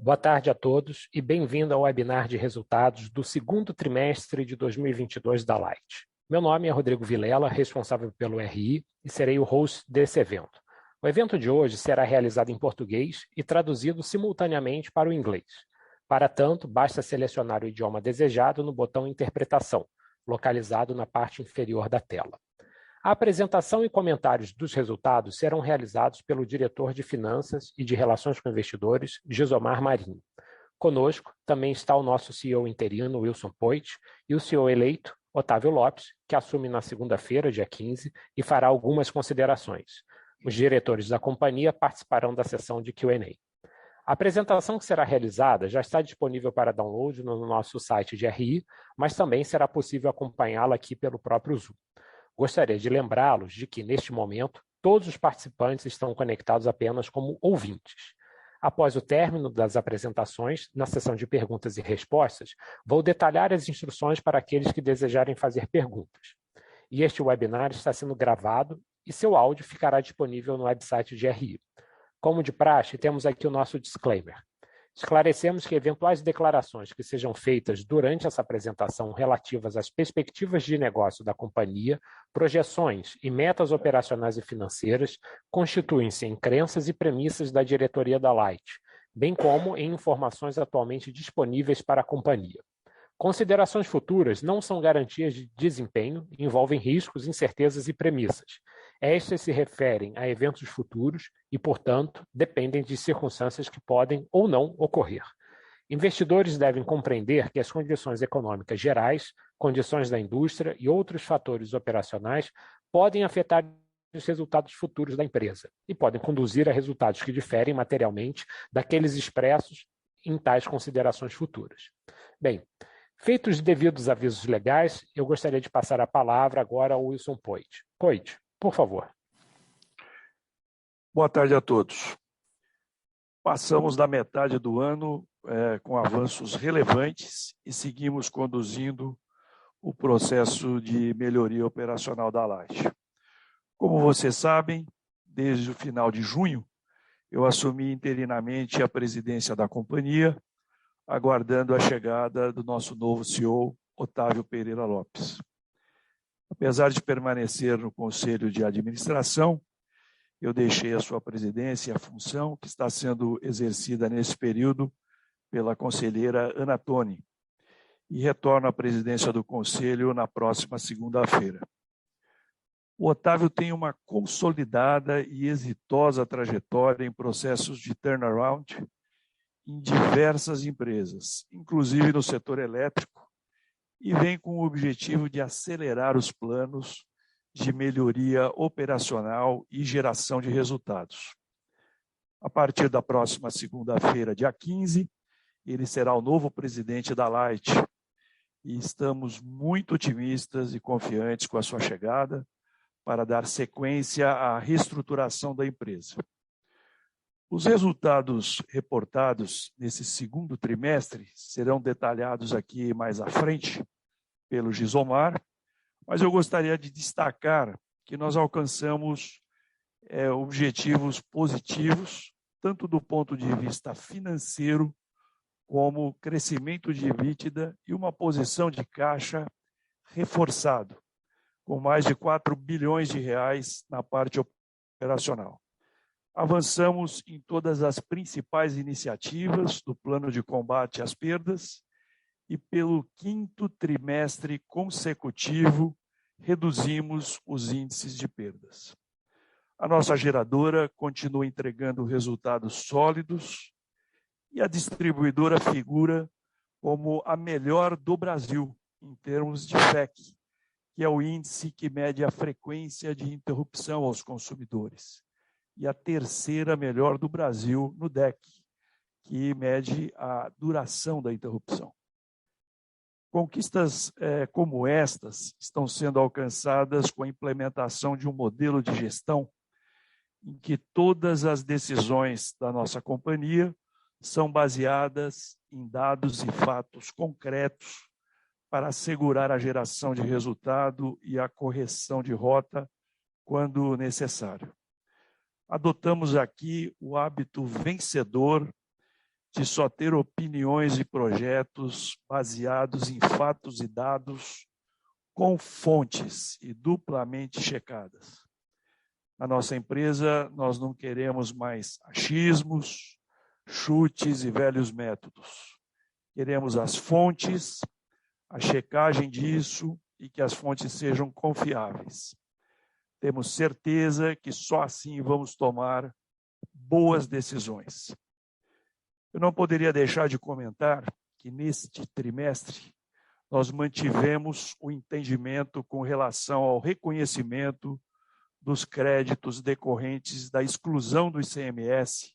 Boa tarde a todos e bem-vindo ao webinar de resultados do segundo trimestre de 2022 da Light. Meu nome é Rodrigo Vilela, responsável pelo RI, e serei o host desse evento. O evento de hoje será realizado em português e traduzido simultaneamente para o inglês. Para tanto, basta selecionar o idioma desejado no botão Interpretação, localizado na parte inferior da tela. A apresentação e comentários dos resultados serão realizados pelo diretor de Finanças e de Relações com Investidores, Gisomar Marinho. Conosco também está o nosso CEO interino, Wilson Poit, e o CEO eleito, Otávio Lopes, que assume na segunda-feira, dia 15, e fará algumas considerações. Os diretores da companhia participarão da sessão de Q&A. A apresentação que será realizada já está disponível para download no nosso site de RI, mas também será possível acompanhá-la aqui pelo próprio Zoom. Gostaria de lembrá-los de que, neste momento, todos os participantes estão conectados apenas como ouvintes. Após o término das apresentações, na sessão de perguntas e respostas, vou detalhar as instruções para aqueles que desejarem fazer perguntas. E este webinar está sendo gravado e seu áudio ficará disponível no website de RI. Como de praxe, temos aqui o nosso disclaimer. Esclarecemos que eventuais declarações que sejam feitas durante essa apresentação relativas às perspectivas de negócio da companhia, projeções e metas operacionais e financeiras constituem-se em crenças e premissas da diretoria da Light, bem como em informações atualmente disponíveis para a companhia. Considerações futuras não são garantias de desempenho, envolvem riscos, incertezas e premissas. Estas se referem a eventos futuros e, portanto, dependem de circunstâncias que podem ou não ocorrer. Investidores devem compreender que as condições econômicas gerais, condições da indústria e outros fatores operacionais podem afetar os resultados futuros da empresa e podem conduzir a resultados que diferem materialmente daqueles expressos em tais considerações futuras. Bem, feitos os devidos avisos legais, eu gostaria de passar a palavra agora ao Wilson Poit. Poit, por favor. Boa tarde a todos. Passamos da metade do ano com avanços relevantes e seguimos conduzindo o processo de melhoria operacional da Light. Como vocês sabem, desde o final de junho, eu assumi interinamente a presidência da companhia, aguardando a chegada do nosso novo CEO, Otávio Pereira Lopes. Apesar de permanecer no Conselho de Administração, eu deixei a sua presidência e a função que está sendo exercida nesse período pela conselheira Ana Toni e retorno à presidência do Conselho na próxima segunda-feira. O Otávio tem uma consolidada e exitosa trajetória em processos de turnaround em diversas empresas, inclusive no setor elétrico, e vem com o objetivo de acelerar os planos de melhoria operacional e geração de resultados. A partir da próxima segunda-feira, dia 15, ele será o novo presidente da Light e estamos muito otimistas e confiantes com a sua chegada para dar sequência à reestruturação da empresa. Os resultados reportados nesse segundo trimestre serão detalhados aqui mais à frente pelo Gisomar, mas eu gostaria de destacar que nós alcançamos objetivos positivos, tanto do ponto de vista financeiro, como crescimento de EBITDA e uma posição de caixa reforçado, com mais de 4 bilhões de reais na parte operacional. Avançamos em todas as principais iniciativas do plano de combate às perdas e pelo quinto trimestre consecutivo reduzimos os índices de perdas. A nossa geradora continua entregando resultados sólidos e a distribuidora figura como a melhor do Brasil em termos de FEC, que é o índice que mede a frequência de interrupção aos consumidores, e a terceira melhor do Brasil no DEC, que mede a duração da interrupção. Conquistas como estas estão sendo alcançadas com a implementação de um modelo de gestão em que todas as decisões da nossa companhia são baseadas em dados e fatos concretos para assegurar a geração de resultado e a correção de rota quando necessário. Adotamos aqui o hábito vencedor de só ter opiniões e projetos baseados em fatos e dados com fontes e duplamente checadas. Na nossa empresa, nós não queremos mais achismos, chutes e velhos métodos. Queremos as fontes, a checagem disso e que as fontes sejam confiáveis. Temos certeza que só assim vamos tomar boas decisões. Eu não poderia deixar de comentar que neste trimestre nós mantivemos o entendimento com relação ao reconhecimento dos créditos decorrentes da exclusão do ICMS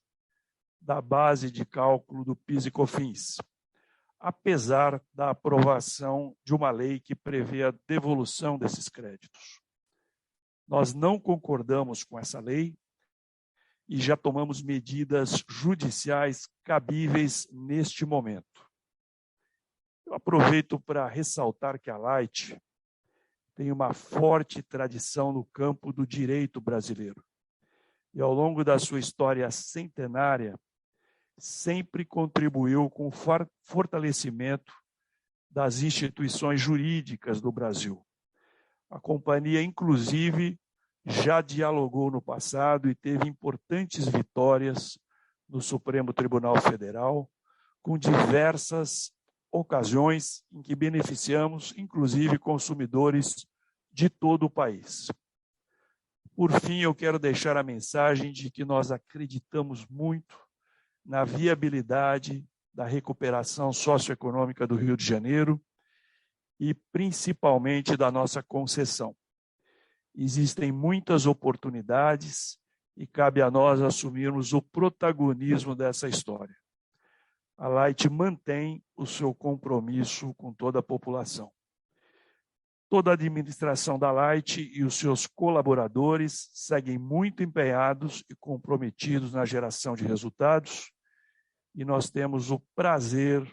da base de cálculo do PIS e COFINS, apesar da aprovação de uma lei que prevê a devolução desses créditos. Nós não concordamos com essa lei e já tomamos medidas judiciais cabíveis neste momento. Eu aproveito para ressaltar que a Light tem uma forte tradição no campo do direito brasileiro. E ao longo da sua história centenária, sempre contribuiu com o fortalecimento das instituições jurídicas do Brasil. A companhia, inclusive, já dialogou no passado e teve importantes vitórias no Supremo Tribunal Federal, com diversas ocasiões em que beneficiamos, inclusive, consumidores de todo o país. Por fim, eu quero deixar a mensagem de que nós acreditamos muito na viabilidade da recuperação socioeconômica do Rio de Janeiro e, principalmente, da nossa concessão. Existem muitas oportunidades e cabe a nós assumirmos o protagonismo dessa história. A Light mantém o seu compromisso com toda a população. Toda a administração da Light e os seus colaboradores seguem muito empenhados e comprometidos na geração de resultados, e nós temos o prazer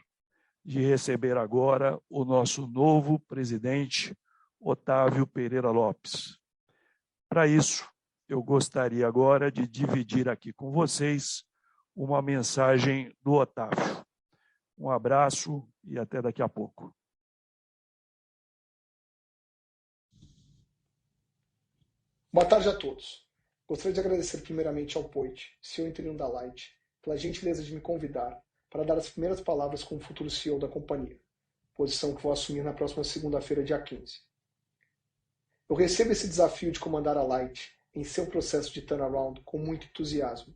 de receber agora o nosso novo presidente, Otávio Pereira Lopes. Para isso, eu gostaria agora de dividir aqui com vocês uma mensagem do Otávio. Um abraço e até daqui a pouco. Boa tarde a todos. Gostaria de agradecer primeiramente ao Poit, CEO interino da Light, pela gentileza de me convidar para dar as primeiras palavras como futuro CEO da companhia, posição que vou assumir na próxima segunda-feira, dia 15. Eu recebo esse desafio de comandar a Light em seu processo de turnaround com muito entusiasmo.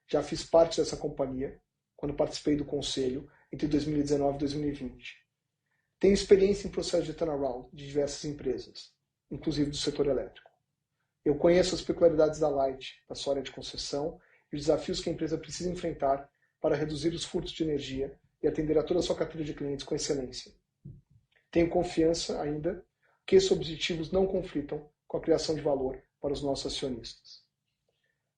Já fiz parte dessa companhia quando participei do conselho entre 2019 e 2020. Tenho experiência em processo de turnaround de diversas empresas, inclusive do setor elétrico. Eu conheço as peculiaridades da Light, da sua área de concessão e os desafios que a empresa precisa enfrentar para reduzir os furtos de energia e atender a toda a sua carteira de clientes com excelência. Tenho confiança ainda que esses objetivos não conflitam com a criação de valor para os nossos acionistas.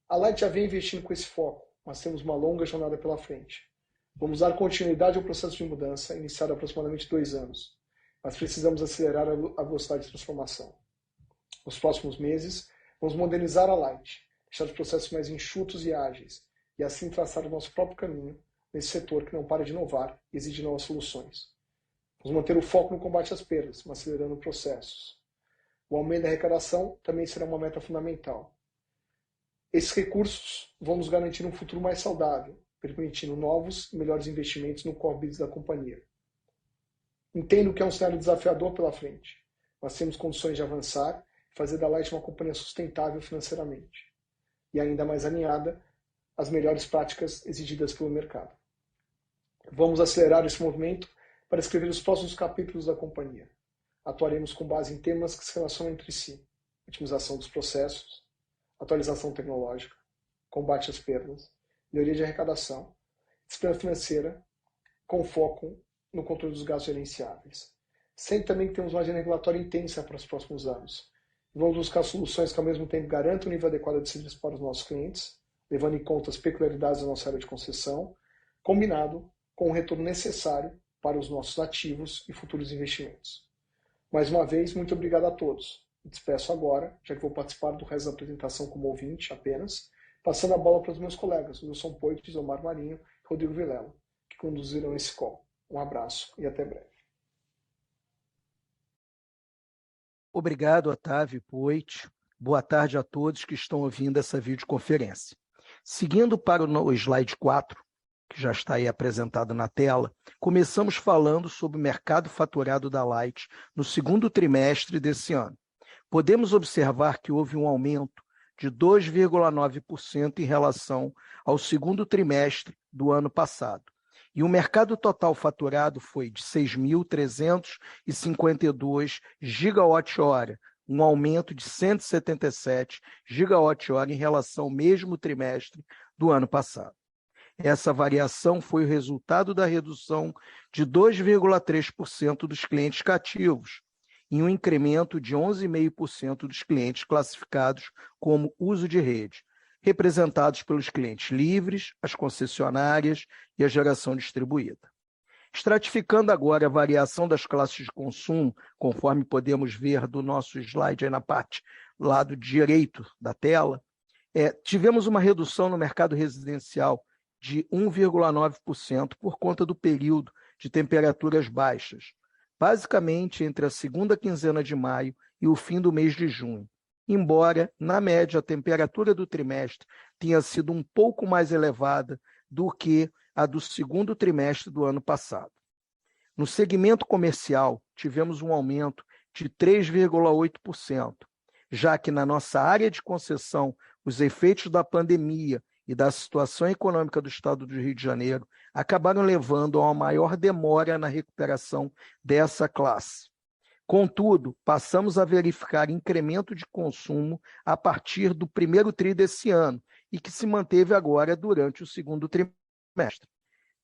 A Light já vem investindo com esse foco, mas temos uma longa jornada pela frente. Vamos dar continuidade ao processo de mudança iniciado há aproximadamente 2 anos, mas precisamos acelerar a velocidade de transformação. Nos próximos meses, vamos modernizar a Light, deixar os processos mais enxutos e ágeis, e assim traçar o nosso próprio caminho nesse setor que não para de inovar e exige novas soluções. Vamos manter o foco no combate às perdas, mas acelerando processos. O aumento da arrecadação também será uma meta fundamental. Esses recursos vão nos garantir um futuro mais saudável, permitindo novos e melhores investimentos no core business da companhia. Entendo que é um cenário desafiador pela frente, mas temos condições de avançar e fazer da Light uma companhia sustentável financeiramente e ainda mais alinhada às melhores práticas exigidas pelo mercado. Vamos acelerar esse movimento para escrever os próximos capítulos da companhia. Atuaremos com base em temas que se relacionam entre si: otimização dos processos, atualização tecnológica, combate às perdas, melhoria de arrecadação, disciplina financeira, com foco no controle dos gastos gerenciáveis. Sempre também que temos uma agenda regulatória intensa para os próximos anos. Vamos buscar soluções que ao mesmo tempo garantam um nível adequado de serviço para os nossos clientes, levando em conta as peculiaridades da nossa área de concessão, combinado com o retorno necessário para os nossos ativos e futuros investimentos. Mais uma vez, muito obrigado a todos. Me despeço agora, já que vou participar do resto da apresentação como ouvinte apenas, passando a bola para os meus colegas, Wilson Poit, Omar Marinho e Rodrigo Vilela, que conduziram esse call. Um abraço e até breve. Obrigado, Otávio Poit. Boa tarde a todos que estão ouvindo essa videoconferência. Seguindo para o slide 4, que já está aí apresentado na tela, começamos falando sobre o mercado faturado da Light no segundo trimestre desse ano. Podemos observar que houve um aumento de 2,9% em relação ao segundo trimestre do ano passado. E o mercado total faturado foi de 6.352 gigawatt-hora, um aumento de 177 gigawatt-hora em relação ao mesmo trimestre do ano passado. Essa variação foi o resultado da redução de 2,3% dos clientes cativos e um incremento de 11,5% dos clientes classificados como uso de rede, representados pelos clientes livres, as concessionárias e a geração distribuída. Estratificando agora a variação das classes de consumo, conforme podemos ver do nosso slide aí na parte lado direito da tela, tivemos uma redução no mercado residencial de 1,9% por conta do período de temperaturas baixas, basicamente entre a segunda quinzena de maio e o fim do mês de junho. Embora, na média, a temperatura do trimestre tenha sido um pouco mais elevada do que a do segundo trimestre do ano passado. No segmento comercial, tivemos um aumento de 3,8%, já que na nossa área de concessão, os efeitos da pandemia e da situação econômica do Estado do Rio de Janeiro acabaram levando a uma maior demora na recuperação dessa classe. Contudo, passamos a verificar incremento de consumo a partir do primeiro tri desse ano e que se manteve agora durante o segundo trimestre.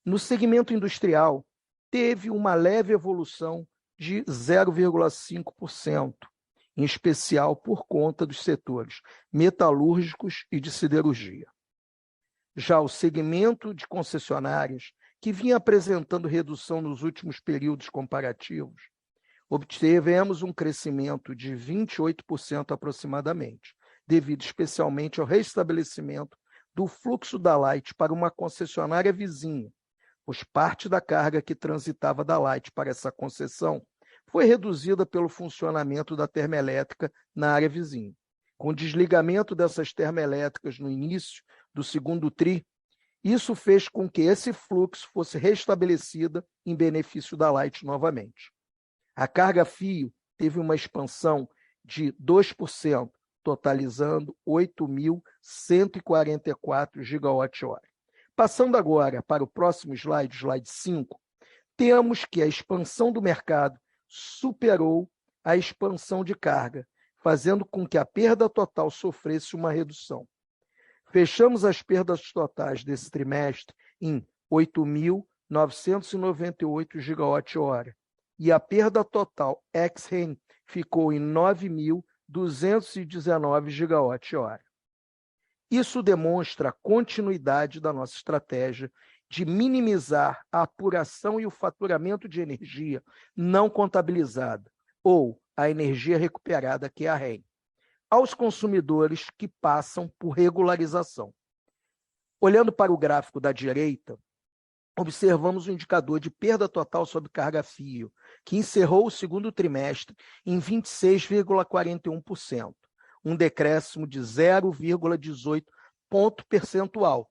No segmento industrial, teve uma leve evolução de 0,5%, em especial por conta dos setores metalúrgicos e de siderurgia. Já o segmento de concessionárias, que vinha apresentando redução nos últimos períodos comparativos, obtivemos um crescimento de 28% aproximadamente, devido especialmente ao restabelecimento do fluxo da Light para uma concessionária vizinha, pois parte da carga que transitava da Light para essa concessão foi reduzida pelo funcionamento da termoelétrica na área vizinha. Com o desligamento dessas termoelétricas no início do segundo tri, isso fez com que esse fluxo fosse restabelecido em benefício da Light novamente. A carga fio teve uma expansão de 2%, totalizando 8.144 gigawatt-hora. Passando agora para o próximo slide, slide 5, temos que a expansão do mercado superou a expansão de carga, fazendo com que a perda total sofresse uma redução. Fechamos as perdas totais desse trimestre em 8.998 gigawatt-hora e a perda total ex-REN ficou em 9.219 gigawatt-hora. Isso demonstra a continuidade da nossa estratégia de minimizar a apuração e o faturamento de energia não contabilizada, ou a energia recuperada, que é a REN, aos consumidores que passam por regularização. Olhando para o gráfico da direita, observamos o indicador de perda total sobre carga fio, que encerrou o segundo trimestre em 26,41%, um decréscimo de 0,18 ponto percentual,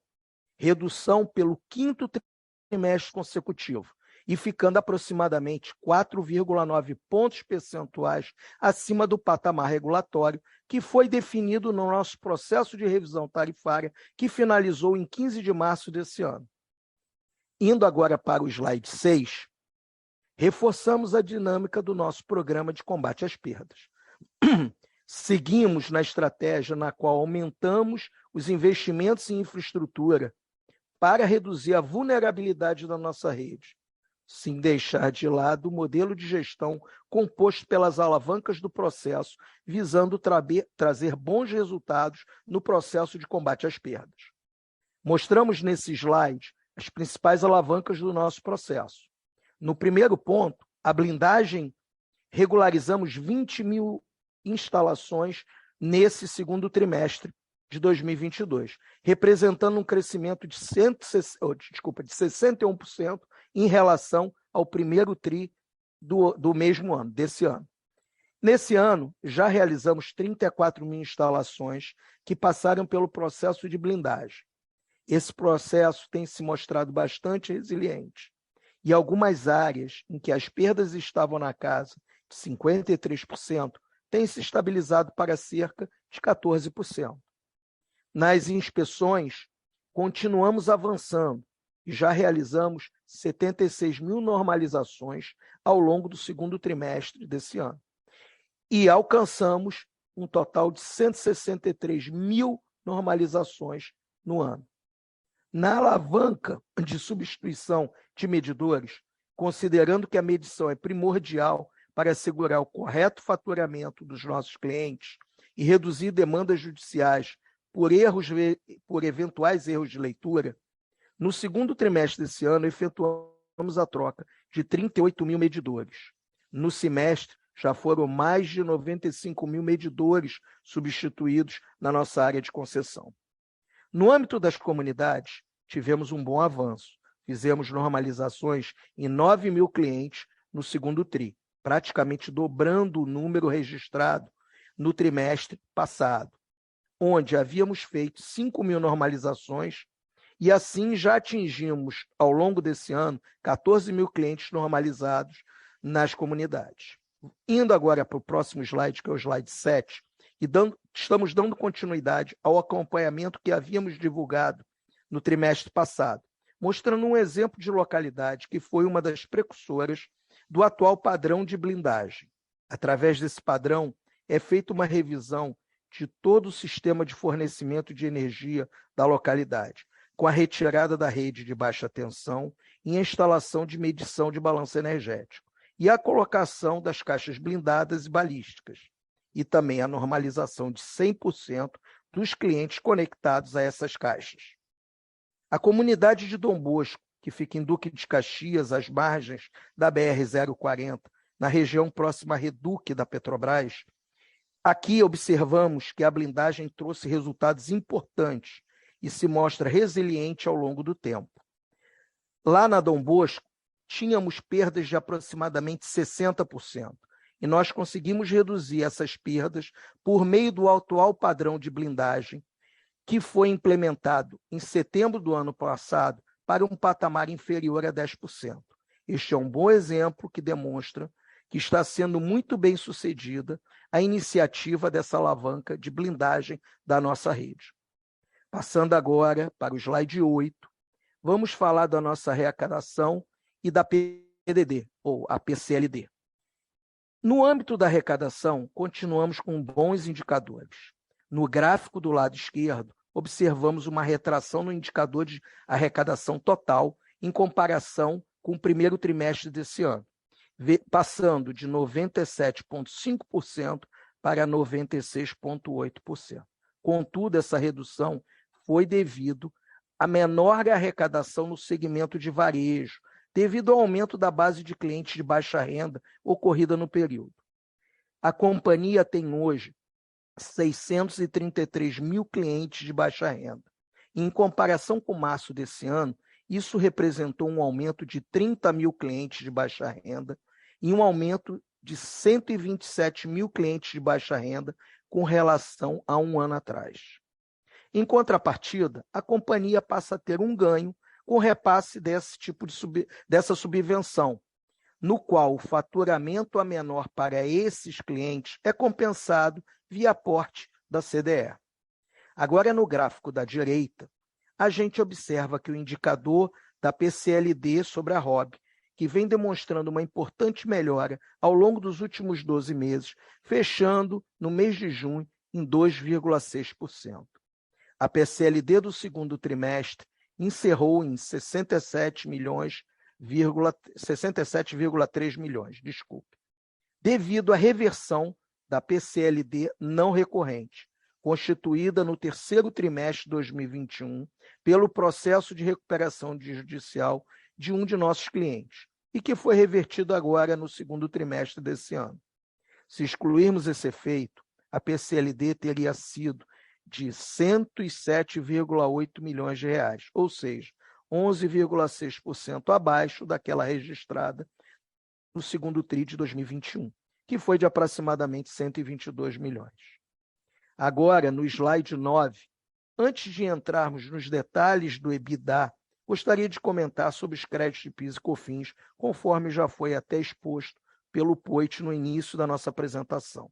redução pelo quinto trimestre consecutivo, e ficando aproximadamente 4,9 pontos percentuais acima do patamar regulatório que foi definido no nosso processo de revisão tarifária, que finalizou em 15 de março desse ano. Indo agora para o slide 6, reforçamos a dinâmica do nosso programa de combate às perdas. Seguimos na estratégia na qual aumentamos os investimentos em infraestrutura para reduzir a vulnerabilidade da nossa rede, sem deixar de lado o modelo de gestão composto pelas alavancas do processo, visando trazer bons resultados no processo de combate às perdas. Mostramos nesse slide as principais alavancas do nosso processo. No primeiro ponto, a blindagem, regularizamos 20 mil instalações nesse segundo trimestre, de 2022, representando um crescimento de 61% em relação ao primeiro TRI do mesmo ano, desse ano. Nesse ano, já realizamos 34 mil instalações que passaram pelo processo de blindagem. Esse processo tem se mostrado bastante resiliente. E algumas áreas em que as perdas estavam na casa de 53% têm se estabilizado para cerca de 14%. Nas inspeções, continuamos avançando e já realizamos 76 mil normalizações ao longo do segundo trimestre desse ano. E alcançamos um total de 163 mil normalizações no ano. Na alavanca de substituição de medidores, considerando que a medição é primordial para assegurar o correto faturamento dos nossos clientes e reduzir demandas judiciais por eventuais erros de leitura, no segundo trimestre desse ano, efetuamos a troca de 38 mil medidores. No semestre, já foram mais de 95 mil medidores substituídos na nossa área de concessão. No âmbito das comunidades, tivemos um bom avanço. Fizemos normalizações em 9 mil clientes no segundo TRI, praticamente dobrando o número registrado no trimestre passado, onde havíamos feito 5 mil normalizações e assim já atingimos, ao longo desse ano, 14 mil clientes normalizados nas comunidades. Indo agora para o próximo slide, que é o slide 7, estamos dando continuidade ao acompanhamento que havíamos divulgado no trimestre passado, mostrando um exemplo de localidade que foi uma das precursoras do atual padrão de blindagem. Através desse padrão, é feita uma revisão de todo o sistema de fornecimento de energia da localidade, com a retirada da rede de baixa tensão e a instalação de medição de balanço energético, e a colocação das caixas blindadas e balísticas, e também a normalização de 100% dos clientes conectados a essas caixas. A comunidade de Dom Bosco, que fica em Duque de Caxias, às margens da BR-040, na região próxima à Reduc da Petrobras, aqui observamos que a blindagem trouxe resultados importantes e se mostra resiliente ao longo do tempo. Lá na Dom Bosco, tínhamos perdas de aproximadamente 60%, e nós conseguimos reduzir essas perdas por meio do atual padrão de blindagem, que foi implementado em setembro do ano passado para um patamar inferior a 10%. Este é um bom exemplo que demonstra que está sendo muito bem sucedida a iniciativa dessa alavanca de blindagem da nossa rede. Passando agora para o slide 8, vamos falar da nossa arrecadação e da PDD, ou a PCLD. No âmbito da arrecadação, continuamos com bons indicadores. No gráfico do lado esquerdo, observamos uma retração no indicador de arrecadação total em comparação com o primeiro trimestre desse ano, passando de 97,5% para 96,8%. Contudo, essa redução foi devido à menor arrecadação no segmento de varejo, devido ao aumento da base de clientes de baixa renda ocorrida no período. A companhia tem hoje 633 mil clientes de baixa renda. Em comparação com março desse ano, isso representou um aumento de 30 mil clientes de baixa renda e um aumento de 127 mil clientes de baixa renda com relação a um ano atrás. Em contrapartida, a companhia passa a ter um ganho com repasse dessa subvenção, no qual o faturamento a menor para esses clientes é compensado via aporte da CDE. Agora, no gráfico da direita, a gente observa que o indicador da PCLD sobre a ROB, que vem demonstrando uma importante melhora ao longo dos últimos 12 meses, fechando no mês de junho em 2,6%. A PCLD do segundo trimestre encerrou em 67,3 milhões, devido à reversão da PCLD não recorrente, constituída no terceiro trimestre de 2021 pelo processo de recuperação judicial de um de nossos clientes, e que foi revertido agora no segundo trimestre desse ano. Se excluirmos esse efeito, a PCLD teria sido de 107,8 milhões de reais, ou seja, 11,6% abaixo daquela registrada no segundo TRI de 2021, que foi de aproximadamente 122 milhões. Agora, no slide 9, antes de entrarmos nos detalhes do EBITDA, gostaria de comentar sobre os créditos de PIS e COFINS, conforme já foi até exposto pelo Poit no início da nossa apresentação.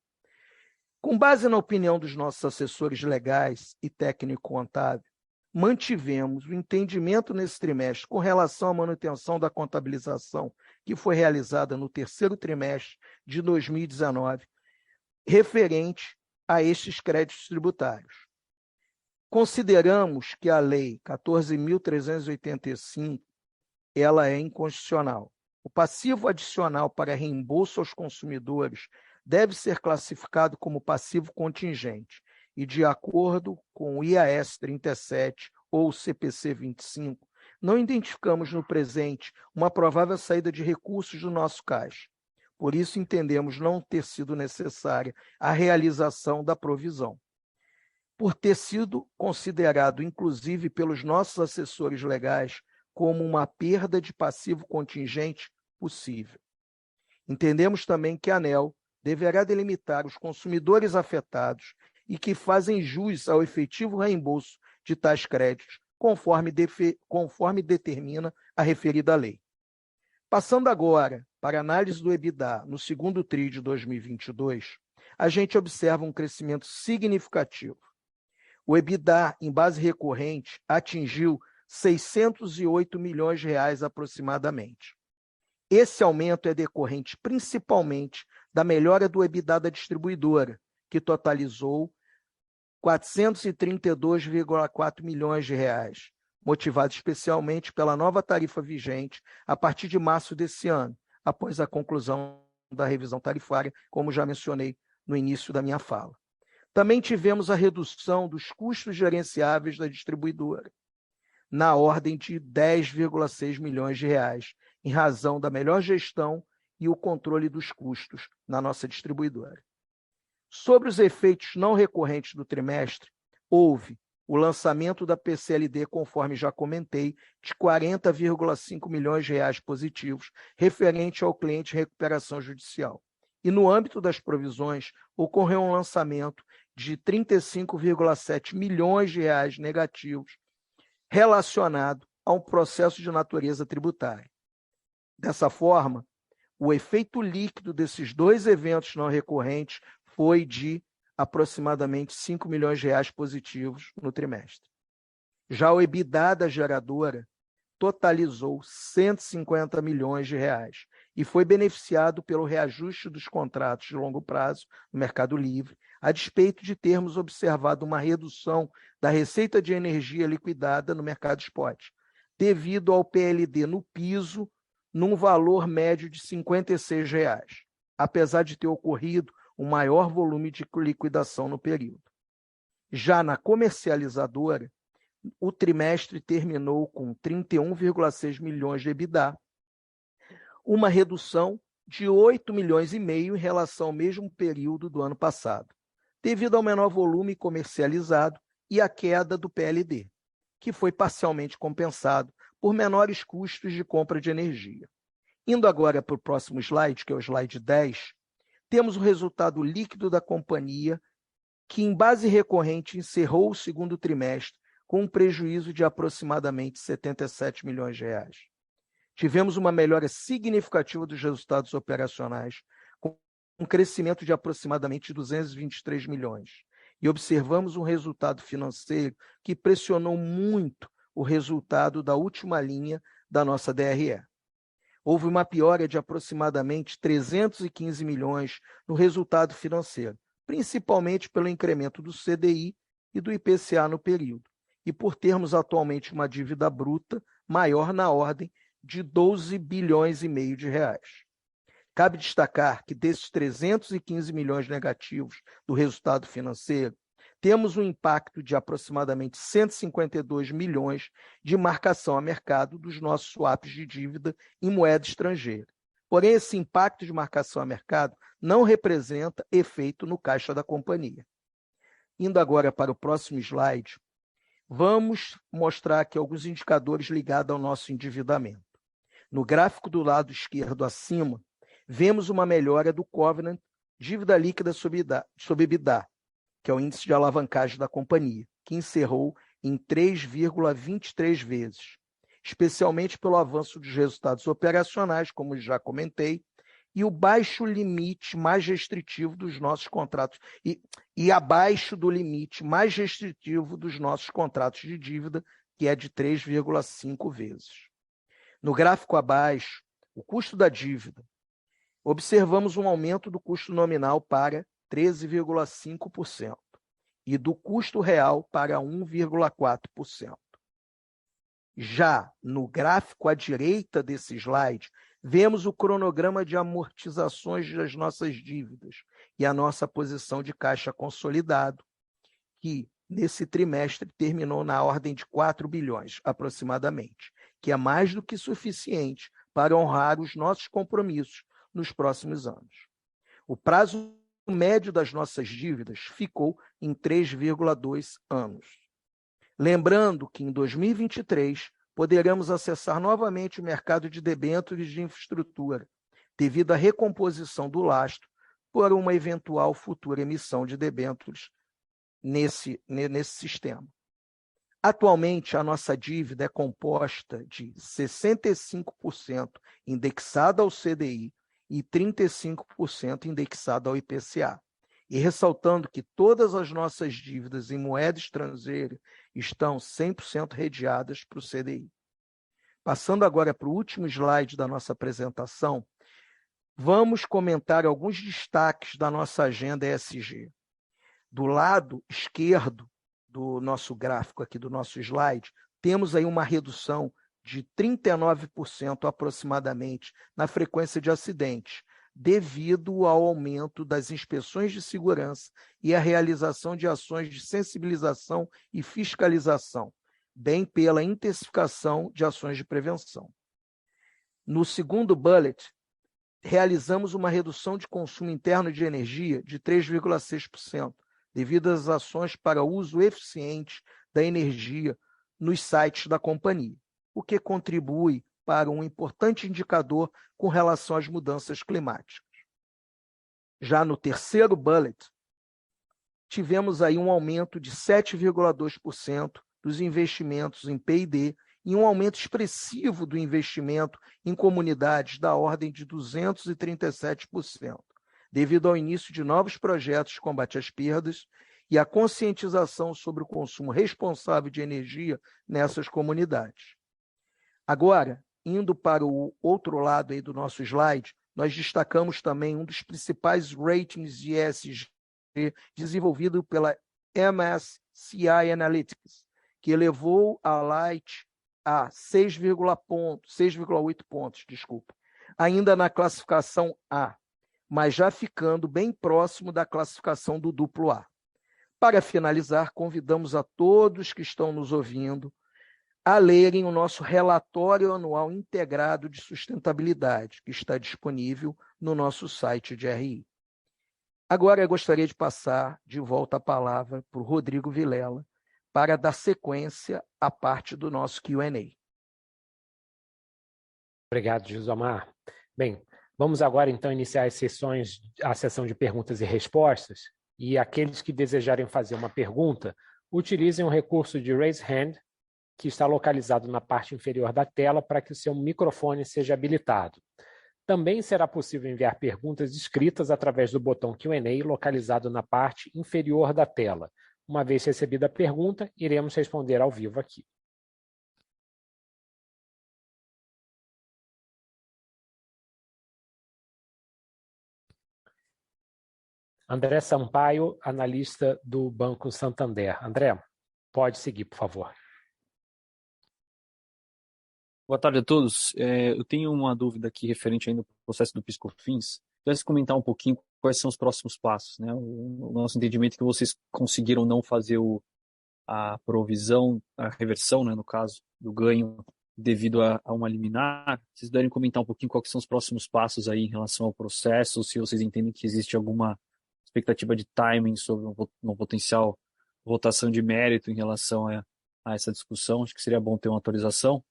Com base na opinião dos nossos assessores legais e técnico-contábil, mantivemos o entendimento nesse trimestre com relação à manutenção da contabilização que foi realizada no terceiro trimestre de 2019, referente a estes créditos tributários. Consideramos que a Lei 14.385 ela é inconstitucional. O passivo adicional para reembolso aos consumidores deve ser classificado como passivo contingente e, de acordo com o IAS 37 ou CPC 25, não identificamos no presente uma provável saída de recursos do nosso caixa. Por isso, entendemos não ter sido necessária a realização da provisão. Por ter sido considerado, inclusive pelos nossos assessores legais, como uma perda de passivo contingente possível. Entendemos também que a ANEEL deverá delimitar os consumidores afetados e que fazem jus ao efetivo reembolso de tais créditos, conforme determina a referida lei. Passando agora para a análise do EBITDA no segundo TRI de 2022, a gente observa um crescimento significativo. O EBITDA em base recorrente atingiu 608 milhões de reais aproximadamente. Esse aumento é decorrente principalmente da melhora do EBITDA da distribuidora, que totalizou 432,4 milhões de reais, motivado especialmente pela nova tarifa vigente a partir de março desse ano, após a conclusão da revisão tarifária, como já mencionei no início da minha fala. Também tivemos a redução dos custos gerenciáveis da distribuidora, na ordem de 10,6 milhões de reais, em razão da melhor gestão e o controle dos custos na nossa distribuidora. Sobre os efeitos não recorrentes do trimestre, houve o lançamento da PCLD, conforme já comentei, de 40,5 milhões de reais positivos, referente ao cliente de recuperação judicial. E no âmbito das provisões, ocorreu um lançamento de 35,7 milhões de reais negativos, relacionado a um processo de natureza tributária. Dessa forma, o efeito líquido desses dois eventos não recorrentes foi de aproximadamente 5 milhões de reais positivos no trimestre. Já o EBITDA da geradora totalizou 150 milhões de reais e foi beneficiado pelo reajuste dos contratos de longo prazo no Mercado Livre, a despeito de termos observado uma redução da receita de energia liquidada no mercado spot, devido ao PLD no piso, num valor médio de R$ 56, apesar de ter ocorrido um maior volume de liquidação no período. Já na comercializadora, o trimestre terminou com 31,6 milhões de EBITDA, uma redução de 8 milhões e meio em relação ao mesmo período do ano passado, devido ao menor volume comercializado e à queda do PLD, que foi parcialmente compensado por menores custos de compra de energia. Indo agora para o próximo slide, que é o slide 10, temos o resultado líquido da companhia, que em base recorrente encerrou o segundo trimestre com um prejuízo de aproximadamente 77 milhões de reais. Tivemos uma melhora significativa dos resultados operacionais, com um crescimento de aproximadamente 223 milhões. E observamos um resultado financeiro que pressionou muito o resultado da última linha da nossa DRE. Houve uma piora de aproximadamente 315 milhões no resultado financeiro, principalmente pelo incremento do CDI e do IPCA no período, e por termos atualmente uma dívida bruta maior na ordem de 12 bilhões e meio de reais. Cabe destacar que desses 315 milhões negativos do resultado financeiro, temos um impacto de aproximadamente 152 milhões de marcação a mercado dos nossos swaps de dívida em moeda estrangeira. Porém, esse impacto de marcação a mercado não representa efeito no caixa da companhia. Indo agora para o próximo slide, vamos mostrar aqui alguns indicadores ligados ao nosso endividamento. No gráfico do lado esquerdo acima, vemos uma melhora do covenant dívida líquida sobre EBITDA, que é o índice de alavancagem da companhia, que encerrou em 3,23 vezes, especialmente pelo avanço dos resultados operacionais, como já comentei, e o baixo limite mais restritivo dos nossos contratos, e abaixo do limite mais restritivo dos nossos contratos de dívida, que é de 3,5 vezes. No gráfico abaixo, o custo da dívida, observamos um aumento do custo nominal para 13,5% e do custo real para 1,4%. Já no gráfico à direita desse slide, vemos o cronograma de amortizações das nossas dívidas e a nossa posição de caixa consolidado, que nesse trimestre terminou na ordem de 4 bilhões, aproximadamente, que é mais do que suficiente para honrar os nossos compromissos nos próximos anos. O prazo médio das nossas dívidas ficou em 3,2 anos. Lembrando que em 2023 poderemos acessar novamente o mercado de debêntures de infraestrutura, devido à recomposição do lastro por uma eventual futura emissão de debêntures nesse sistema. Atualmente, a nossa dívida é composta de 65% indexada ao CDI e 35% indexada ao IPCA. E ressaltando que todas as nossas dívidas em moeda estrangeira estão 100% redeadas para o CDI. Passando agora para o último slide da nossa apresentação, vamos comentar alguns destaques da nossa agenda ESG. Do lado esquerdo do nosso gráfico aqui, do nosso slide, temos aí uma redução de 39% aproximadamente na frequência de acidentes, devido ao aumento das inspeções de segurança e a realização de ações de sensibilização e fiscalização, bem pela intensificação de ações de prevenção. No segundo bullet, realizamos uma redução de consumo interno de energia de 3,6%, devido às ações para uso eficiente da energia nos sites da companhia, o que contribui para um importante indicador com relação às mudanças climáticas. Já no terceiro bullet, tivemos aí um aumento de 7,2% dos investimentos em P&D e um aumento expressivo do investimento em comunidades da ordem de 237%, devido ao início de novos projetos de combate às perdas e a conscientização sobre o consumo responsável de energia nessas comunidades. Agora, indo para o outro lado aí do nosso slide, nós destacamos também um dos principais ratings de ESG desenvolvido pela MSCI Analytics, que elevou a Light a 6,8 pontos, ainda na classificação A, mas já ficando bem próximo da classificação do AA. Para finalizar, convidamos a todos que estão nos ouvindo a lerem o nosso relatório anual integrado de sustentabilidade, que está disponível no nosso site de RI. Agora eu gostaria de passar de volta a palavra para o Rodrigo Vilela para dar sequência à parte do nosso Q&A. Obrigado, Gisomar. Bem, vamos agora então iniciar a sessão de perguntas e respostas, e aqueles que desejarem fazer uma pergunta, utilizem o recurso de Raise Hand, que está localizado na parte inferior da tela para que o seu microfone seja habilitado. Também será possível enviar perguntas escritas através do botão Q&A localizado na parte inferior da tela. Uma vez recebida a pergunta, iremos responder ao vivo aqui. André Sampaio, analista do Banco Santander. André, pode seguir, por favor. Boa tarde a todos. Eu tenho uma dúvida aqui referente ainda ao processo do PiscoFins. Queria comentar um pouquinho quais são os próximos passos, né? O nosso entendimento é que vocês conseguiram não fazer a provisão, a reversão, né, no caso, do ganho devido a uma liminar. Vocês puderem comentar um pouquinho quais são os próximos passos aí em relação ao processo, se vocês entendem que existe alguma expectativa de timing sobre uma potencial votação de mérito em relação a essa discussão. Acho que seria bom ter uma atualização.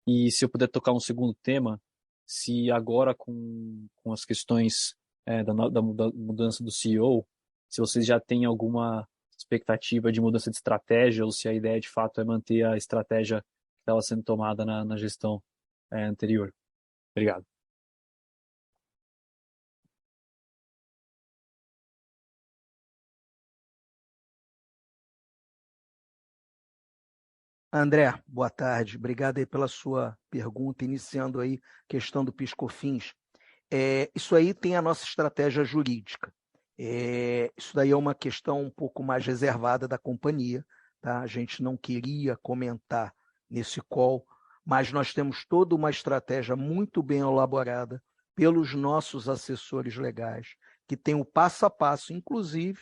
E se eu puder tocar um segundo tema, se agora com as questões da mudança do CEO, se vocês já têm alguma expectativa de mudança de estratégia ou se a ideia de fato é manter a estratégia que estava sendo tomada na gestão anterior. Obrigado. André, boa tarde. Obrigado aí pela sua pergunta, iniciando aí a questão do PIS/COFINS. Isso aí tem a nossa estratégia jurídica. Isso daí é uma questão um pouco mais reservada da companhia, tá? A gente não queria comentar nesse call, mas nós temos toda uma estratégia muito bem elaborada pelos nossos assessores legais, que tem o passo a passo, inclusive,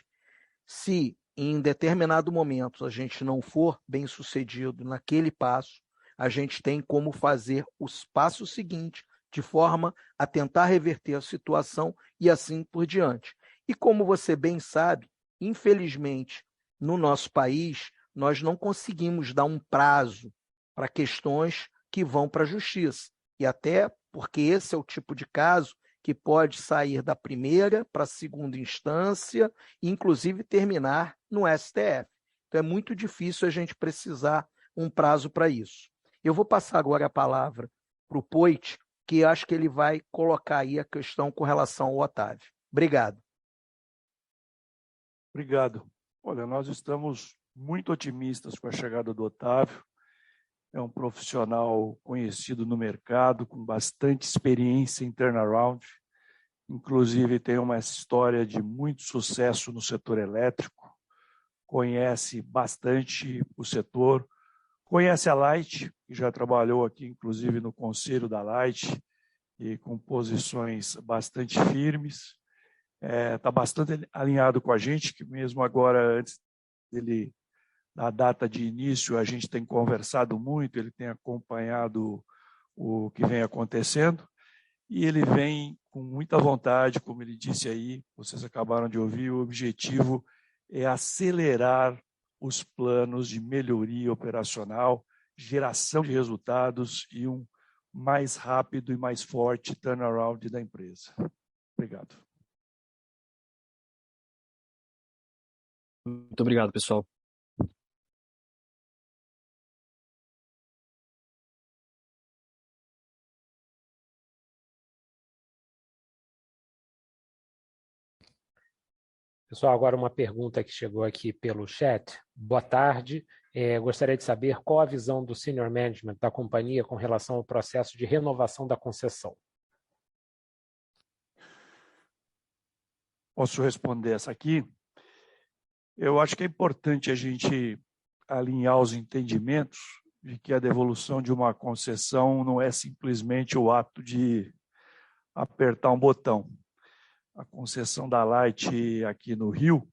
se em determinado momento a gente não for bem sucedido naquele passo, a gente tem como fazer os passos seguintes de forma a tentar reverter a situação e assim por diante. E como você bem sabe, infelizmente, no nosso país, nós não conseguimos dar um prazo para questões que vão para a justiça. E até porque esse é o tipo de caso que pode sair da primeira para a segunda instância, e inclusive terminar no STF. Então é muito difícil a gente precisar um prazo para isso. Eu vou passar agora a palavra para o Poit, que acho que ele vai colocar aí a questão com relação ao Otávio. Obrigado. Obrigado. Olha, nós estamos muito otimistas com a chegada do Otávio. É um profissional conhecido no mercado, com bastante experiência em turnaround. Inclusive, tem uma história de muito sucesso no setor elétrico. Conhece bastante o setor. Conhece a Light, que já trabalhou aqui, inclusive, no conselho da Light, e com posições bastante firmes. Está bastante alinhado com a gente, que mesmo agora, antes dele na data de início, a gente tem conversado muito, ele tem acompanhado o que vem acontecendo, e ele vem com muita vontade, como ele disse aí, vocês acabaram de ouvir, o objetivo é acelerar os planos de melhoria operacional, geração de resultados e um mais rápido e mais forte turnaround da empresa. Obrigado. Muito obrigado, pessoal. Pessoal, agora uma pergunta que chegou aqui pelo chat. Boa tarde. Gostaria de saber qual a visão do senior management da companhia com relação ao processo de renovação da concessão. Posso responder essa aqui? Eu acho que é importante a gente alinhar os entendimentos de que a devolução de uma concessão não é simplesmente o ato de apertar um botão. A concessão da Light aqui no Rio,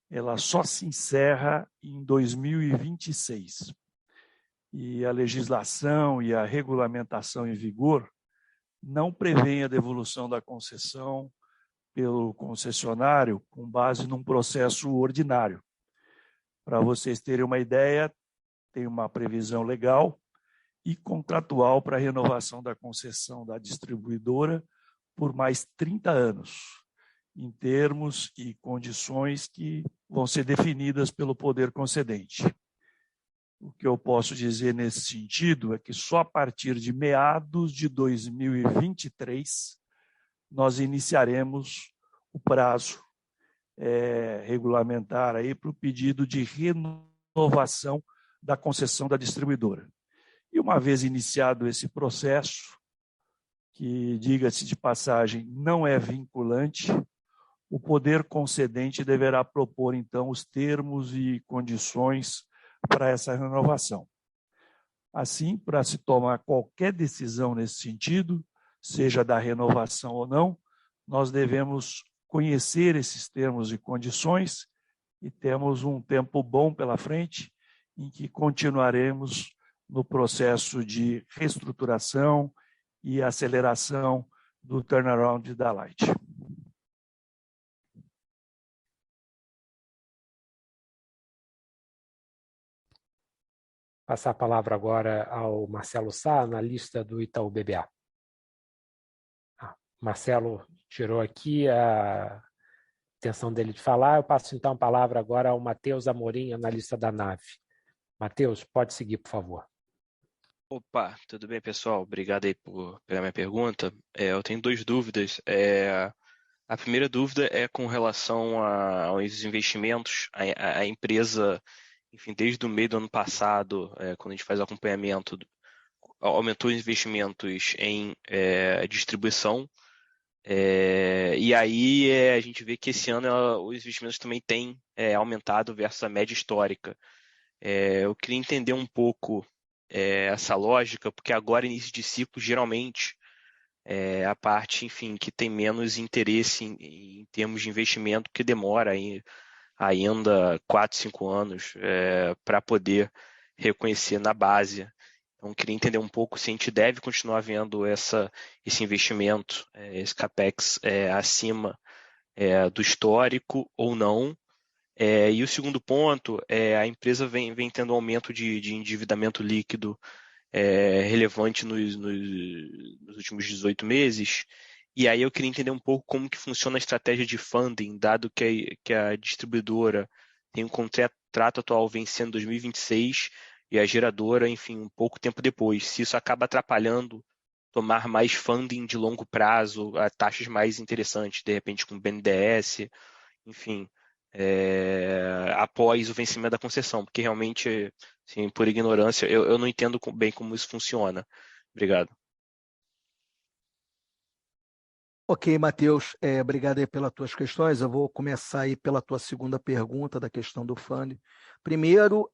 ela só se encerra em 2026. E a legislação e a regulamentação em vigor não prevêem a devolução da concessão pelo concessionário com base num processo ordinário. Para vocês terem uma ideia, tem uma previsão legal e contratual para a renovação da concessão da distribuidora por mais 30 anos, em termos e condições que vão ser definidas pelo poder concedente. O que eu posso dizer nesse sentido é que só a partir de meados de 2023 nós iniciaremos o prazo regulamentar aí para o pedido de renovação da concessão da distribuidora. E uma vez iniciado esse processo, que, diga-se de passagem, não é vinculante, o poder concedente deverá propor, então, os termos e condições para essa renovação. Assim, para se tomar qualquer decisão nesse sentido, seja da renovação ou não, nós devemos conhecer esses termos e condições e temos um tempo bom pela frente em que continuaremos no processo de reestruturação e aceleração do turnaround da Light. Passar a palavra agora ao Marcelo Sá, analista do Itaú BBA. Marcelo tirou aqui a intenção dele de falar. Eu passo então a palavra agora ao Matheus Amorim, analista da Nave. Matheus, pode seguir, por favor. Opa, tudo bem, pessoal? Obrigado aí por pegar minha pergunta. Eu tenho duas dúvidas. A primeira dúvida é com relação aos investimentos. A empresa, enfim, desde o meio do ano passado, quando a gente faz o acompanhamento, aumentou os investimentos em distribuição. E aí a gente vê que esse ano os investimentos também têm aumentado versus a média histórica. Eu queria entender um pouco essa lógica, porque agora, início de ciclo, geralmente a parte, enfim, que tem menos interesse em termos de investimento, que demora ainda 4, 5 anos para poder reconhecer na base. Então, queria entender um pouco se a gente deve continuar vendo esse investimento, esse CAPEX acima do histórico ou não. E o segundo ponto, a empresa vem tendo um aumento de endividamento líquido relevante nos últimos 18 meses. E aí eu queria entender um pouco como que funciona a estratégia de funding, dado que a distribuidora tem um contrato atual vencendo em 2026 e a geradora, enfim, um pouco tempo depois. Se isso acaba atrapalhando tomar mais funding de longo prazo, a taxas mais interessantes, de repente com BNDES, enfim, após o vencimento da concessão, porque realmente, assim, por ignorância, eu não entendo bem como isso funciona. Obrigado. Ok, Matheus, obrigado aí pelas tuas questões. Eu vou começar aí pela tua segunda pergunta da questão do funding. Primeiro,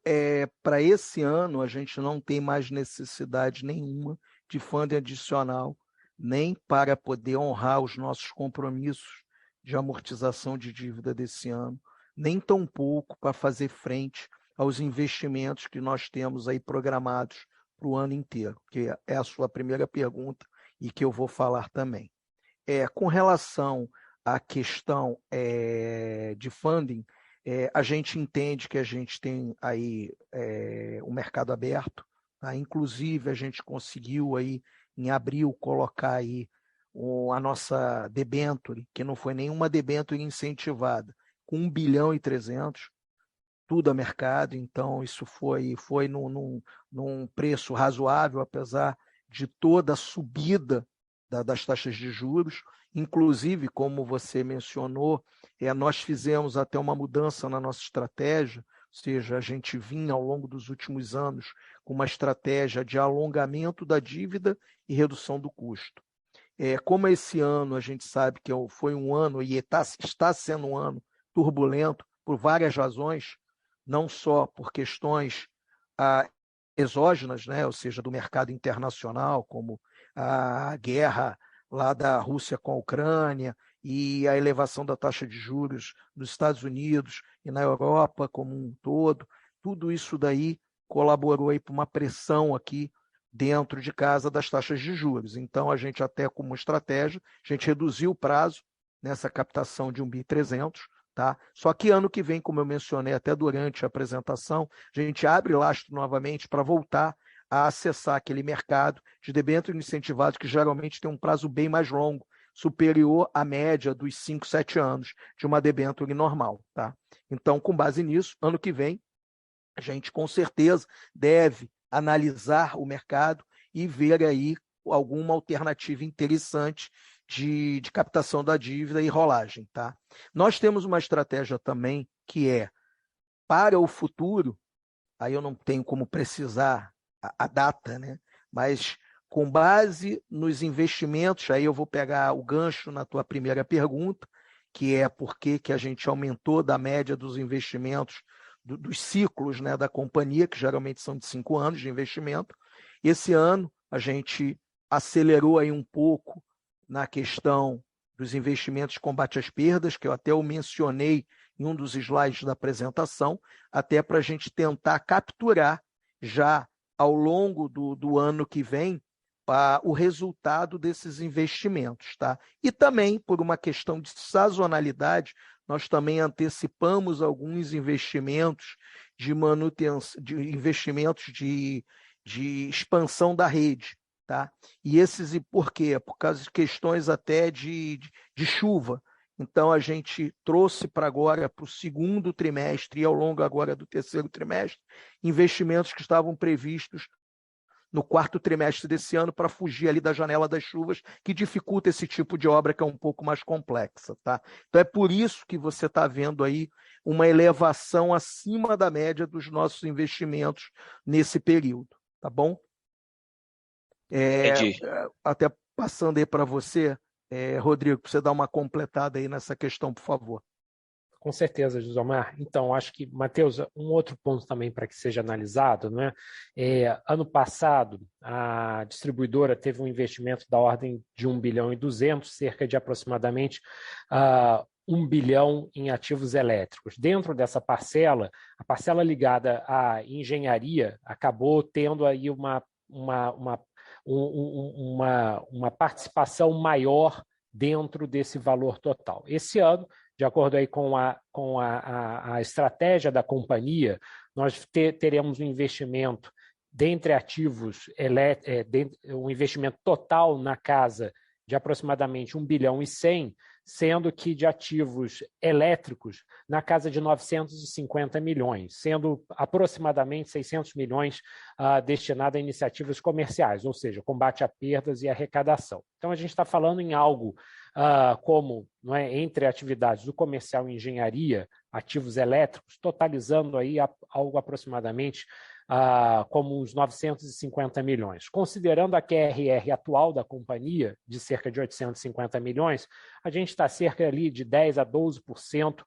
para esse ano, a gente não tem mais necessidade nenhuma de funding adicional, nem para poder honrar os nossos compromissos de amortização de dívida desse ano, nem tampouco para fazer frente aos investimentos que nós temos aí programados para o ano inteiro, que é a sua primeira pergunta e que eu vou falar também. Com relação à questão de funding, a gente entende que a gente tem aí o mercado aberto, tá? Inclusive a gente conseguiu aí em abril colocar aí a nossa debenture, que não foi nenhuma debenture incentivada, com 1 bilhão e 300, tudo a mercado, então isso foi num preço razoável, apesar de toda a subida das taxas de juros. Inclusive, como você mencionou, nós fizemos até uma mudança na nossa estratégia, ou seja, a gente vinha ao longo dos últimos anos com uma estratégia de alongamento da dívida e redução do custo. Como esse ano a gente sabe que foi um ano e está sendo um ano turbulento por várias razões, não só por questões exógenas, né, ou seja, do mercado internacional, como a guerra lá da Rússia com a Ucrânia e a elevação da taxa de juros nos Estados Unidos e na Europa como um todo, tudo isso daí colaborou aí para uma pressão aqui dentro de casa das taxas de juros. Então, a gente até como estratégia, a gente reduziu o prazo nessa captação de 1.300 bi, tá? Só que ano que vem, como eu mencionei até durante a apresentação, a gente abre lastro novamente para voltar a acessar aquele mercado de debêntures incentivados que geralmente tem um prazo bem mais longo, superior à média dos 5, 7 anos de uma debênture normal, tá? Então, com base nisso, ano que vem, a gente com certeza deve analisar o mercado e ver aí alguma alternativa interessante de captação da dívida e rolagem, tá? Nós temos uma estratégia também que para o futuro, aí eu não tenho como precisar a data, né? Mas com base nos investimentos, aí eu vou pegar o gancho na tua primeira pergunta, que é por que a gente aumentou da média dos investimentos, dos ciclos, né, da companhia, que geralmente são de 5 anos de investimento. Esse ano a gente acelerou aí um pouco na questão dos investimentos de combate às perdas, que eu até o mencionei em um dos slides da apresentação, até para a gente tentar capturar já ao longo do ano que vem o resultado desses investimentos, tá? E também, por uma questão de sazonalidade, nós também antecipamos alguns investimentos de manutenção, de investimentos de expansão da rede. Tá? E por quê? Por causa de questões até de chuva. Então, a gente trouxe para agora, para o segundo trimestre e ao longo agora do terceiro trimestre, investimentos que estavam previstos no quarto trimestre desse ano para fugir ali da janela das chuvas, que dificulta esse tipo de obra que é um pouco mais complexa. Tá? Então, é por isso que você está vendo aí uma elevação acima da média dos nossos investimentos nesse período. Tá bom? Entendi. Até passando aí para você, Rodrigo, para você dar uma completada aí nessa questão, por favor. Com certeza, Josemar. Então, acho que, Matheus, um outro ponto também para que seja analisado, né? Ano passado, a distribuidora teve um investimento da ordem de 1 bilhão e 200, cerca de aproximadamente 1 bilhão em ativos elétricos. Dentro dessa parcela, a parcela ligada à engenharia acabou tendo aí uma participação maior dentro desse valor total. Esse ano, de acordo aí com a estratégia da companhia, nós teremos um investimento dentre ativos, um investimento total na casa de aproximadamente 1 bilhão e 100, sendo que de ativos elétricos na casa de 950 milhões, sendo aproximadamente 600 milhões destinado a iniciativas comerciais, ou seja, combate a perdas e arrecadação. Então, a gente está falando em algo como, não é, entre atividades do comercial e engenharia, ativos elétricos, totalizando aí algo aproximadamente como uns 950 milhões. Considerando a QRR atual da companhia, de cerca de 850 milhões, a gente está cerca ali de 10% a 12%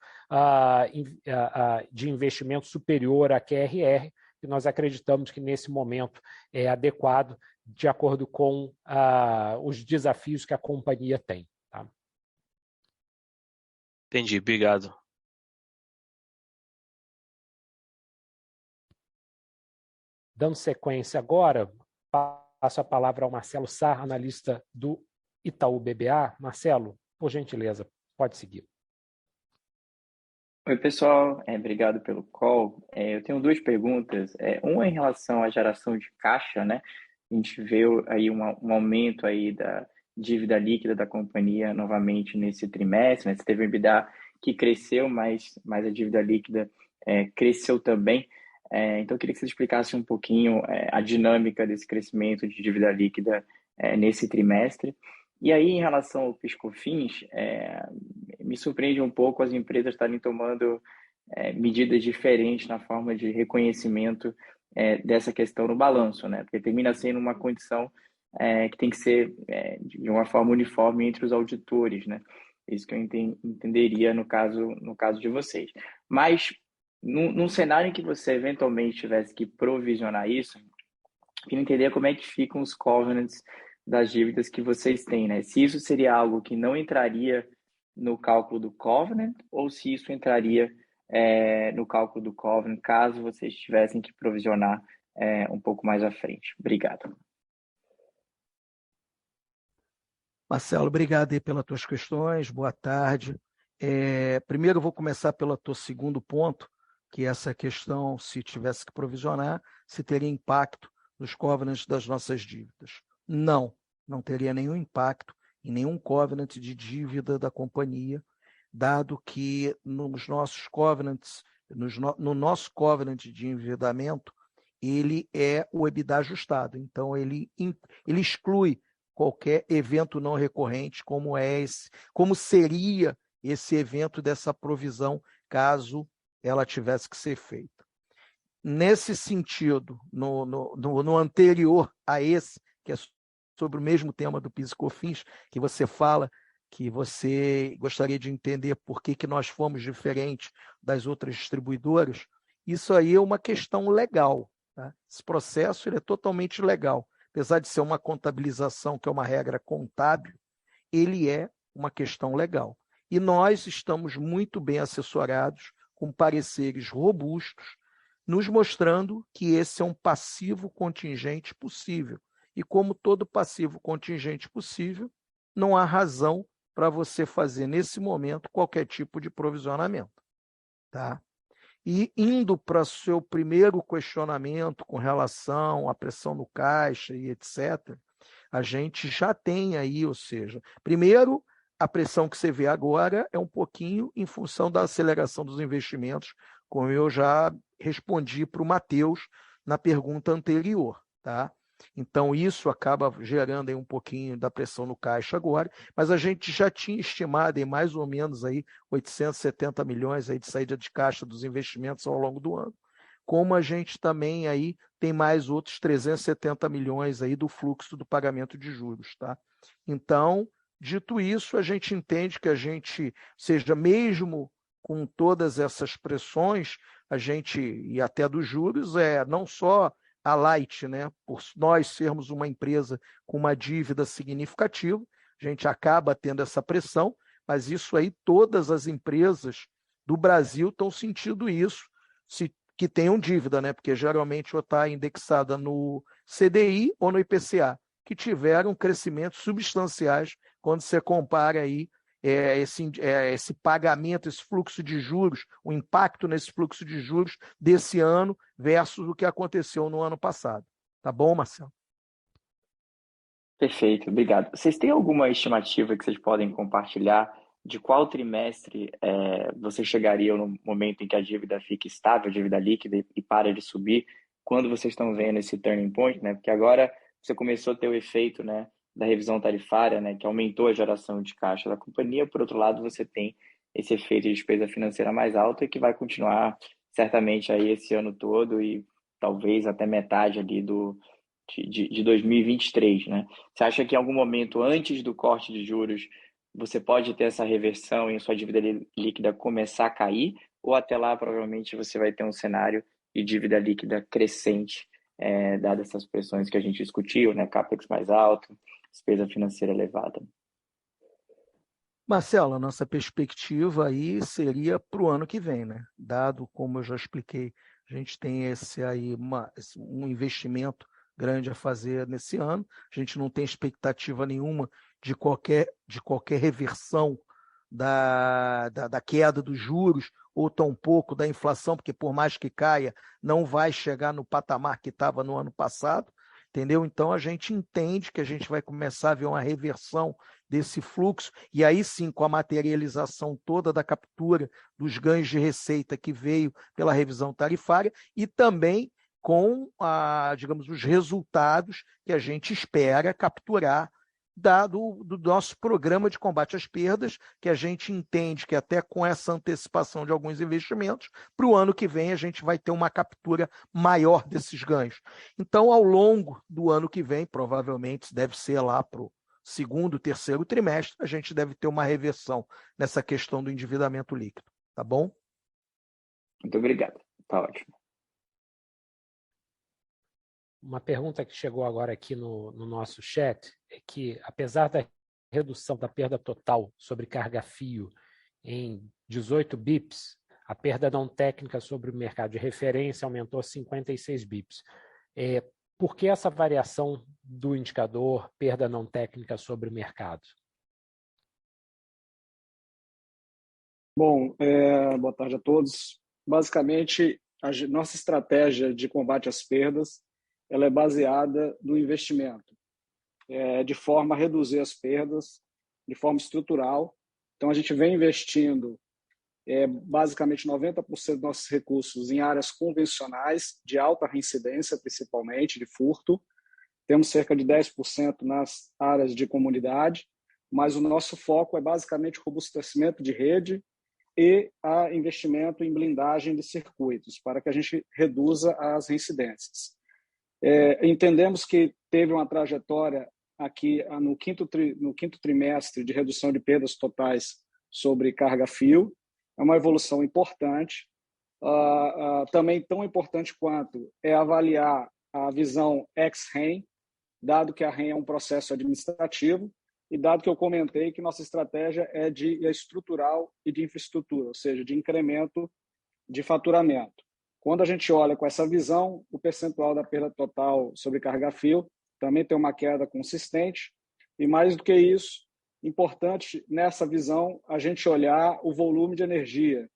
de investimento superior à QRR, e nós acreditamos que nesse momento é adequado de acordo com os desafios que a companhia tem. Tá? Entendi, obrigado. Dando sequência agora, passo a palavra ao Marcelo Sá, analista do Itaú BBA. Marcelo, por gentileza, pode seguir. Oi, pessoal. Obrigado pelo call. Eu tenho duas perguntas. Uma em relação à geração de caixa, né? A gente vê aí um aumento aí da dívida líquida da companhia novamente nesse trimestre, né? Você teve um EBITDA que cresceu, mas a dívida líquida cresceu também. Então, eu queria que você explicasse um pouquinho a dinâmica desse crescimento de dívida líquida nesse trimestre. E aí, em relação ao PIS/COFINS, me surpreende um pouco as empresas estarem tomando medidas diferentes na forma de reconhecimento dessa questão no balanço, né? Porque termina sendo uma condição que tem que ser de uma forma uniforme entre os auditores, né? Isso que eu entenderia no caso de vocês. Mas, num cenário em que você eventualmente tivesse que provisionar isso, eu queria entender como é que ficam os covenants das dívidas que vocês têm, né? Se isso seria algo que não entraria no cálculo do covenant ou se isso entraria no cálculo do covenant caso vocês tivessem que provisionar um pouco mais à frente. Obrigado. Marcelo, obrigado aí pelas tuas questões. Boa tarde. Primeiro eu vou começar pelo teu segundo ponto, que é essa questão, se tivesse que provisionar, se teria impacto nos covenants das nossas dívidas. Não teria nenhum impacto em nenhum covenant de dívida da companhia, dado que nos nossos covenants, no nosso covenant de endividamento, ele é o EBITDA ajustado. Então, ele exclui qualquer evento não recorrente, como seria esse evento dessa provisão, caso ela tivesse que ser feita. Nesse sentido, no anterior a esse, que é sobre o mesmo tema do PIS e COFINS, que você fala que você gostaria de entender por que nós fomos diferentes das outras distribuidoras, isso aí é uma questão legal. Tá? Esse processo ele é totalmente legal. Apesar de ser uma contabilização, que é uma regra contábil, ele é uma questão legal. E nós estamos muito bem assessorados, com pareceres robustos, nos mostrando que esse é um passivo contingente possível. E como todo passivo contingente possível, não há razão para você fazer, nesse momento, qualquer tipo de provisionamento. Tá? E indo para o seu primeiro questionamento com relação à pressão no caixa e etc., a gente já tem aí, ou seja, primeiro, a pressão que você vê agora é um pouquinho em função da aceleração dos investimentos, como eu já respondi para o Matheus na pergunta anterior, tá? Então, isso acaba gerando aí um pouquinho da pressão no caixa agora, mas a gente já tinha estimado em mais ou menos aí 870 milhões aí de saída de caixa dos investimentos ao longo do ano, como a gente também aí tem mais outros 370 milhões aí do fluxo do pagamento de juros, tá? Então, dito isso, a gente entende que a gente, seja mesmo com todas essas pressões, a gente, e até dos juros, não só a Light, né, por nós sermos uma empresa com uma dívida significativa, a gente acaba tendo essa pressão, mas isso aí todas as empresas do Brasil estão sentindo isso, que tenham dívida, né, porque geralmente ou está indexada no CDI ou no IPCA, que tiveram crescimentos substanciais quando você compara aí esse pagamento, esse fluxo de juros, o impacto nesse fluxo de juros desse ano versus o que aconteceu no ano passado. Tá bom, Marcelo? Perfeito, obrigado. Vocês têm alguma estimativa que vocês podem compartilhar de qual trimestre você chegaria no momento em que a dívida fica estável, a dívida líquida, e para de subir, quando vocês estão vendo esse turning point, né? Porque agora você começou a ter o efeito, né, da revisão tarifária, né, que aumentou a geração de caixa da companhia. Por outro lado, você tem esse efeito de despesa financeira mais alta e que vai continuar certamente aí esse ano todo e talvez até metade ali de 2023, né? Você acha que em algum momento antes do corte de juros você pode ter essa reversão e a sua dívida líquida começar a cair, ou até lá provavelmente você vai ter um cenário de dívida líquida crescente, dadas essas pressões que a gente discutiu, né? CAPEX mais alto, despesa financeira elevada? Marcelo, a nossa perspectiva aí seria para o ano que vem, né? Dado, como eu já expliquei, a gente tem um investimento grande a fazer nesse ano, a gente não tem expectativa nenhuma de qualquer reversão da queda dos juros, ou tampouco da inflação, porque por mais que caia, não vai chegar no patamar que estava no ano passado, entendeu? Então a gente entende que a gente vai começar a ver uma reversão desse fluxo, e aí sim, com a materialização toda da captura dos ganhos de receita que veio pela revisão tarifária, e também com digamos, os resultados que a gente espera capturar do nosso programa de combate às perdas, que a gente entende que até com essa antecipação de alguns investimentos, para o ano que vem a gente vai ter uma captura maior desses ganhos. Então, ao longo do ano que vem, provavelmente deve ser lá para o segundo, terceiro trimestre, a gente deve ter uma reversão nessa questão do endividamento líquido. Tá bom? Muito obrigado. Tá ótimo. Uma pergunta que chegou agora aqui no nosso chat é que, apesar da redução da perda total sobre carga-fio em 18 bips, a perda não técnica sobre o mercado de referência aumentou 56 bips. Por que essa variação do indicador perda não técnica sobre o mercado? Bom, boa tarde a todos. Basicamente, a nossa estratégia de combate às perdas ela é baseada no investimento, de forma a reduzir as perdas de forma estrutural. Então, a gente vem investindo basicamente 90% dos nossos recursos em áreas convencionais, de alta reincidência, principalmente, de furto. Temos cerca de 10% nas áreas de comunidade, mas o nosso foco é basicamente o robustecimento de rede e a investimento em blindagem de circuitos, para que a gente reduza as reincidências. Entendemos que teve uma trajetória aqui no quinto trimestre de redução de perdas totais sobre carga-fio. É uma evolução importante. Também tão importante quanto é avaliar a visão ex-REN, dado que a REN é um processo administrativo e dado que eu comentei que nossa estratégia é estrutural e de infraestrutura, ou seja, de incremento de faturamento. Quando a gente olha com essa visão, o percentual da perda total sobre carga-fio também tem uma queda consistente. E mais do que isso, importante nessa visão a gente olhar o volume de energia,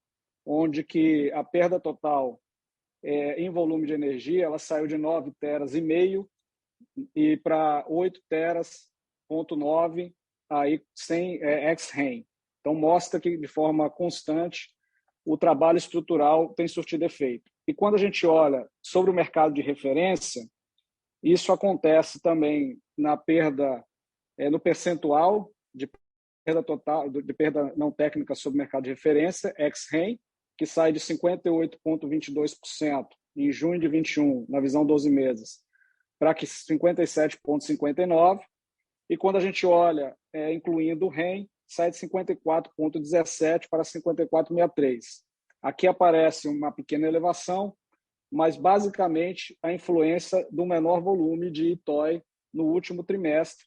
onde que a perda total em volume de energia ela saiu de 9 teras e meio e para 8 teras,9 aí sem ex-REN. Então mostra que de forma constante o trabalho estrutural tem surtido efeito. E quando a gente olha sobre o mercado de referência, isso acontece também na perda, no percentual de perda total, de perda não técnica sobre o mercado de referência, ex-REN, que sai de 58,22% em junho de 21, na visão 12 meses, para 57,59%. E quando a gente olha, incluindo o REN, sai de 54,17 para 54,63. Aqui aparece uma pequena elevação, mas basicamente a influência do menor volume de ITOI no último trimestre,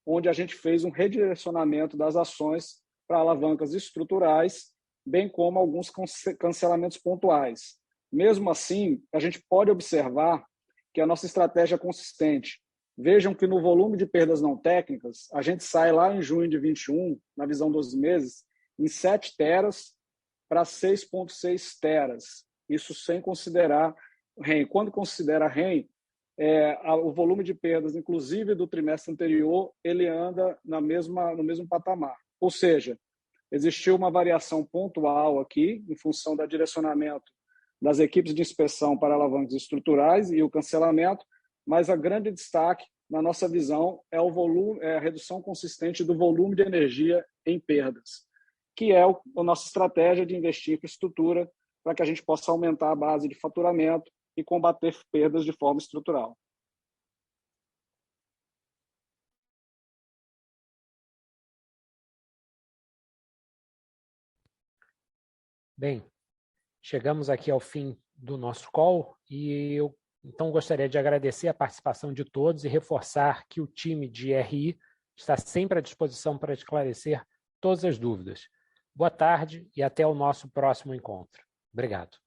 onde a gente fez um redirecionamento das ações para alavancas estruturais, bem como alguns cancelamentos pontuais. Mesmo assim, a gente pode observar que a nossa estratégia é consistente. Vejam que no volume de perdas não técnicas, a gente sai lá em junho de 21, na visão 12 meses, em 7 teras para 6,6 teras. Isso sem considerar REN. Quando considera REN, o volume de perdas, inclusive do trimestre anterior, ele anda no mesmo patamar. Ou seja, existiu uma variação pontual aqui, em função do direcionamento das equipes de inspeção para alavancas estruturais e o cancelamento, mas a grande destaque, na nossa visão, é a redução consistente do volume de energia em perdas, que é a nossa estratégia de investir em infraestrutura para que a gente possa aumentar a base de faturamento e combater perdas de forma estrutural. Bem, chegamos aqui ao fim do nosso call e eu então gostaria de agradecer a participação de todos e reforçar que o time de RI está sempre à disposição para esclarecer todas as dúvidas. Boa tarde e até o nosso próximo encontro. Obrigado.